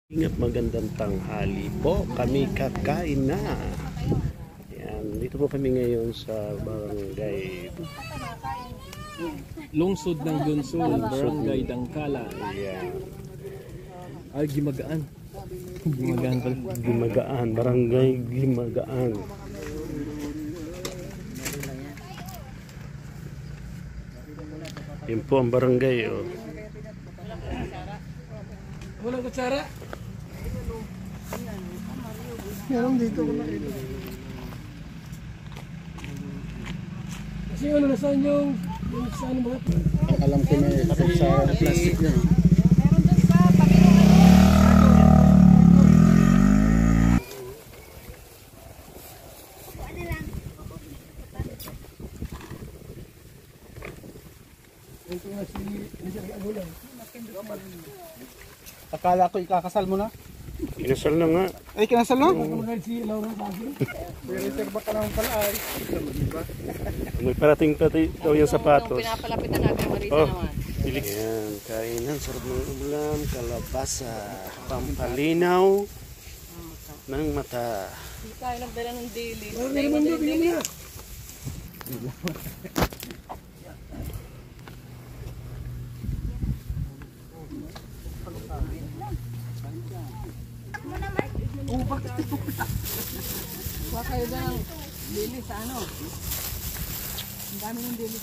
Ingat, magandang tanghali po. Kami kakain na. Yan, dito po kami ngayon sa barangay Lungsod ng Gunsol, Barangay Dangkala. Yan. Ay, Gimagaan. Gimagaan pala. Gimagaan, barangay Gimagaan. Yan po ang barangay. Oh. Walang kutsara. Meron dito ko nakita. Kasi ano, nasaan yung saan mga? Alam ko may kapit sa plastic na. Meron doon sa tabi ng Ito nga si Mr. Agulan. Akala ko ikakasal mo na. Inasal na nga. Ay, kinasal na? Nakamagay si Laura Sassi. Reserva ka naman pala ay. May parating pati daw yung sapatos. pinapalapitan natin Marita Oh, naman. bilik. Yan, kainan. Sarap ng ulam. Kalabasa. Pampalinaw ng mata. Hindi tayo nagdala ng daily. Meron naman doon, bigyan mo na. Kuha kayo doon ng daily sa ano. Ang dami ng daily.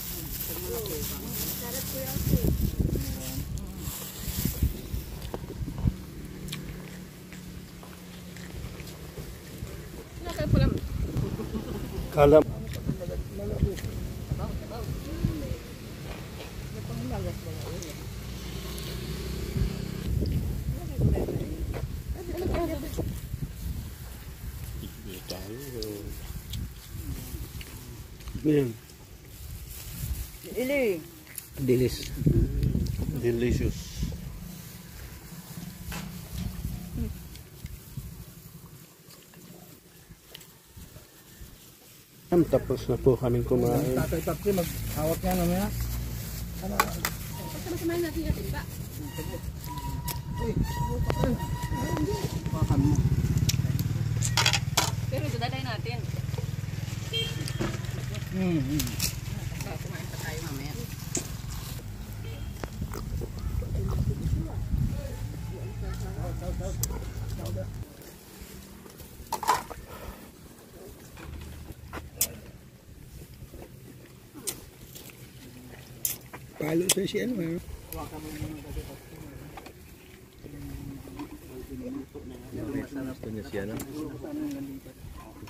Kalam. Yan. Ili. Dilis. Delicious. Tapos na po kaming kumain. Tatay Papsi, maghawak niya naman. Sama-samahin natin yung timba. Pakan mo. Pero ito daday natin. Kumain pa tayo mamaya. Palo sa siya ano. Gusto niya siya, no?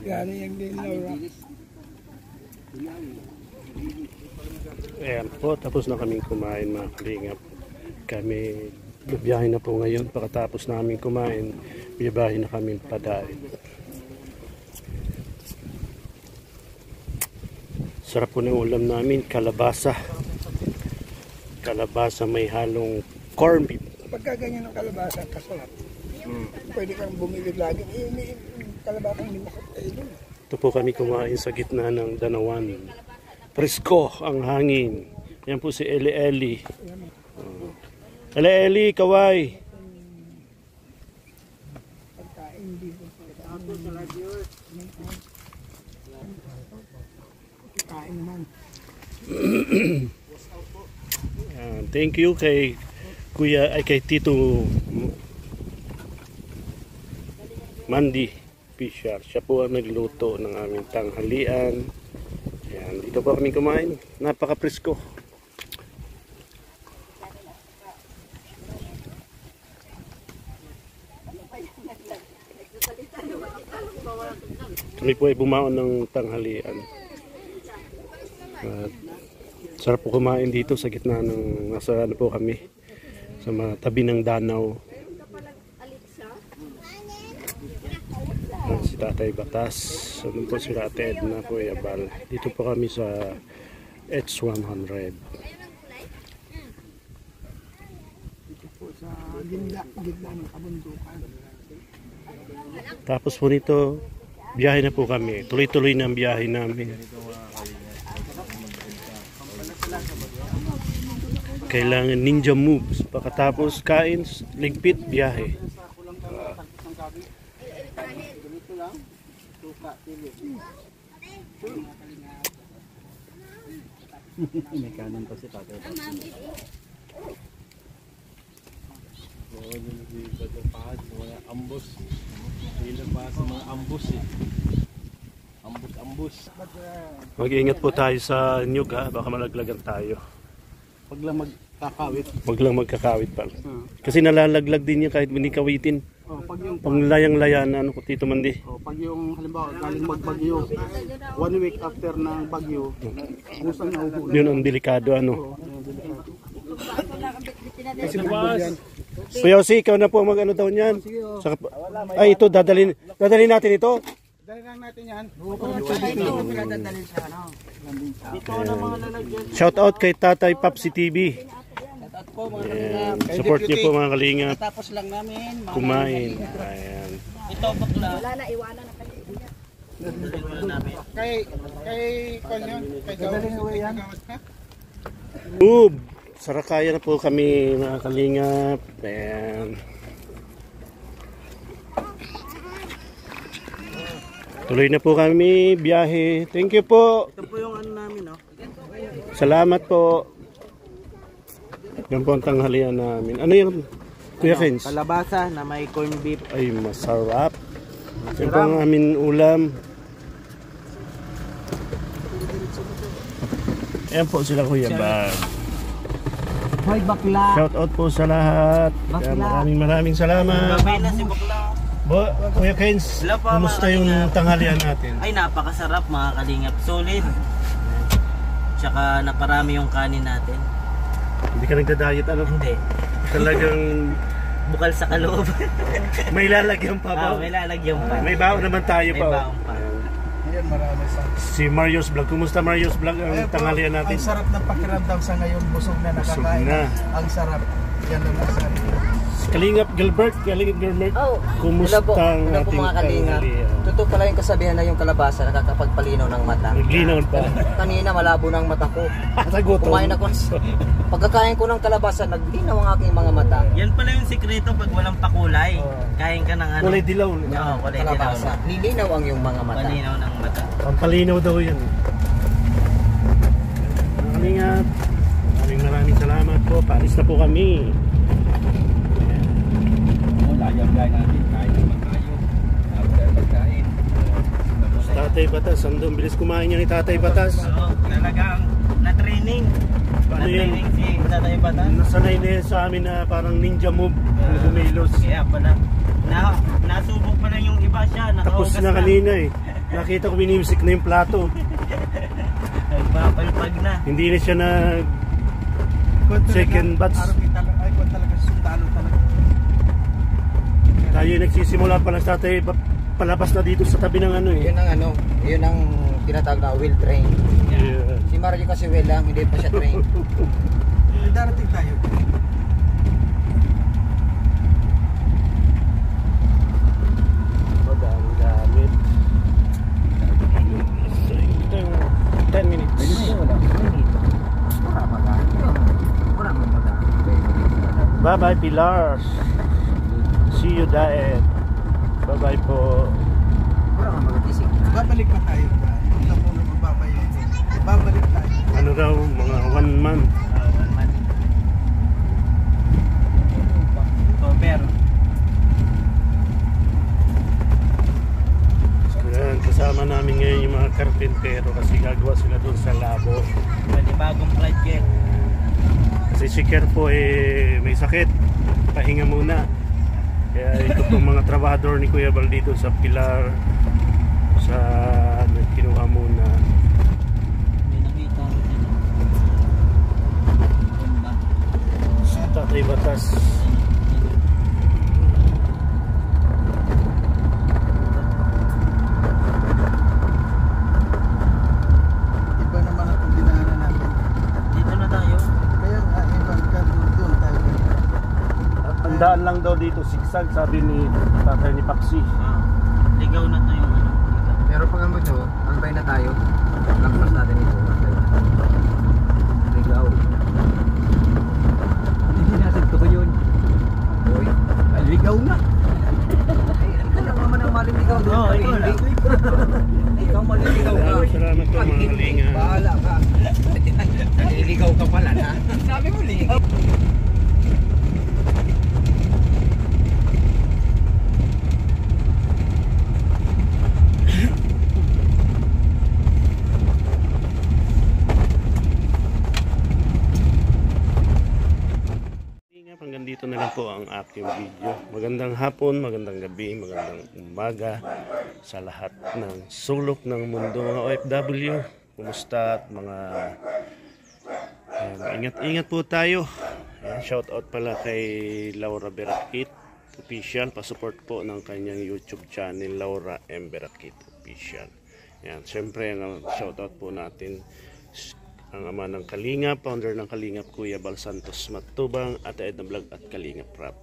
Gano'n yung din Laura. Ayan po, tapos na kaming kumain mga kalingap. Kami biyahe na po ngayon. Pagkatapos namin kumain, biyahe na kami padain. Sarap po ng ulam namin, kalabasa. Kalabasa may halong corned beef. Pagka ganyan ang kalabasa, kasalat. Pwede kang bumili lagi. May kalabasa hindi makakainin. Ito po kami kumain sa gitna ng Danawan. Presko ang hangin. Yan po si Eli Eli. Eli Eli, kaway. Pagkain dito. Kain naman. Thank you kay Kuya ay kay Tito Mandy Fisher. Siya po ang nagluto ng aming tanghalian. Ayan, dito po kami kumain. Napaka-presko. Kami po ay bumaon ng tanghalian. At sarap po kumain dito sa gitna ng nasa ano po kami sa mga tabi ng danaw. Si Tatay Batas, ano po si Ate Edna, Kuya Bal. Dito po kami sa H100. Dito po sa gitna ng kabundukan. Tapos po nito, biyahe na po kami. Tuloy-tuloy na ang biyahe namin. Kailangan ninja moves. Pagkatapos kain, ligpit, biyahe. May kanan pa si tatay. Oo, yung iba sa pahad, mga ambos. Ilan pa sa mga ambos eh. Ambos. Mag-iingat po tayo sa nyug ha, baka malaglagan tayo. Pag lang magkakawit. Huwag lang magkakawit pa. Kasi nalalaglag din yan kahit hindi kawitin. Oh, pag yung Panglayang-laya na ano ko Tito Mandi. pag yung halimbawa galing magbagyo, 1 week after ng bagyo, kusang nauhuli. Yun ang delikado ano. Kasi bugbog yan. Kuya Jose, ikaw na po mag ano daw niyan. Saka, ay ito, dadalhin natin ito. Dali lang natin yan. Shout out kay Tatay Papsi TV. Ayan. Support niyo po mga kalingap. Tapos lang namin. Kumain. Ayan. Ito bakla. Wala na, iwanan na kayo. Kay Konyon, kay Gawin. Sarakaya na po kami mga kalingap. Ayan. Tuloy na po kami, biyahe. Thank you po. Ito po yung ano namin, no? Salamat po. Yan po ang tanghalian namin. Ano yung Kuya Kens? Kalabasa na may corn beef. Ay, masarap. Yan po ang aming ulam. Ayan po sila Kuya Bab. Hoy, bakla. Shout out po sa lahat. Kaya maraming salamat. Babay na si bakla. Kuya Kens, Hello po, kumusta mga yung kalingap. tanghalian natin? Ay, napakasarap mga kalingap. Solid. Tsaka naparami yung kanin natin. Hindi ka nagda-diet ano? Hindi. Talagang Bukal sa kaloob. may lalagyan pa ba? May lalagyan pa. May baon naman tayo May pa. baon pa. Ayan, marami sa. Si Marius Vlog. Kumusta Marius Vlog ang tanghalian natin? Ang sarap ng pakiramdam sa ngayon, busog na nakakain. na. Ang sarap. Yan ang masarap. Kalingap Gilbert. Oh, Kumusta ang hello po ating mga kalingap. tanghalian? Totoo pala yung kasabihan na yung kalabasa nakakapagpalinaw ng mata. Naglinaw pa. Kanina malabo ng mata ko. Sagutom. Kumain ako. Pagkakain ko ng kalabasa, naglinaw ang aking mga mata. Yan pala yung sikreto pag walang pakulay. Kain ka ng ano. Kulay dilaw. Oo, kulay dilaw. Kalabasa. Nilinaw ang iyong mga mata. Malinaw ng mata. Pampalinaw daw yan. Kalingap. Maraming salamat po. Paalis na po kami. Tatay Batas, andun bilis kumain niya ni Tatay Batas. Oo, talagang na-training. Paano yan? Na-training si Tatay Batan. Nasanay na yan sa amin na parang ninja move kung bumilos. Kaya pala. Nasubok pa lang yung iba siya. Tapos Nakahugas na kanina eh. Nakita ko binimisik na yung plato. Nagpapalpag na. Hindi na siya na second batch. Ay, kung talaga sundalo talaga. Tayo nagsisimula pa lang sa tatay palabas na dito sa tabi ng ano eh. Yun ang tinatawag na wheel train. Yeah. Si Mario kasi wheel lang, hindi pa siya train. Darating tayo. Madaming gamit. 10 minutes. Bye bye Pilar. See you Daet. Bye bye po. Babalik pa tayo. Ito po na magbabayin. Babalik tayo. Ano daw mga 1 month. 1 month. October. Ayan, kasama namin ngayon yung mga karpintero kasi gagawa sila doon sa labo. Bagong project. Kasi si Ker po may sakit. Pahinga muna. Kaya ito pong mga trabahador ni Kuya Bal dito sa Pilar sa kinuha muna. May nakita ko dito. Sa Tatay Batas. Iba naman ang dinaanan natin. Dito na tayo. Kaya nga, ibang ka doon tayo. Ang daan lang daw dito, sigsag, sabi ni tatay ni Paksi. Ligaw na to yung ano. Pero pag ano ito, antay na tayo. Lakpas natin ito. Ligaw. Hindi natin ito yun. Ligaw na. salamat po mga kalinga. Bahala ka. Naliligaw ka pala na. Sabi mo ligaw. Hanggang dito na lang po ang aking video. Magandang hapon, magandang gabi, magandang umaga sa lahat ng sulok ng mundo mga OFW. Kumusta at mga ingat-ingat po tayo. Ayan, shout out pala kay Laura Berakit Official. Pasupport po ng kanyang YouTube channel Laura M. Berakit Official. Ayan, syempre ang shout out po natin ang ama ng Kalingap, founder ng Kalingap, Kuya Bal Santos Matubang, Ate Edna Vlog at Kalingap Rap.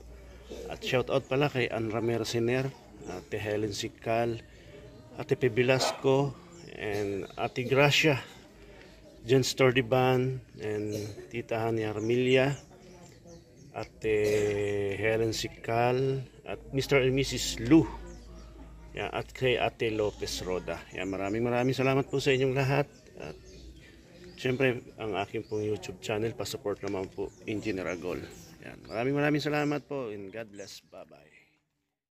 At shout out pala kay Ann Ramiro Siner, Ate Helen Sikal, Ate Pe Velasco, and Ate Gracia, Jen Stordiban, and Tita Hania Armilia, Ate Helen Sikal, at Mr. and Mrs. Lu, yan, at kay Ate Lopez Roda. Yan, maraming salamat po sa inyong lahat. At siyempre, ang aking pong YouTube channel, pasupport naman po, Engineer Agol. Yan. Maraming salamat po and God bless. Bye-bye.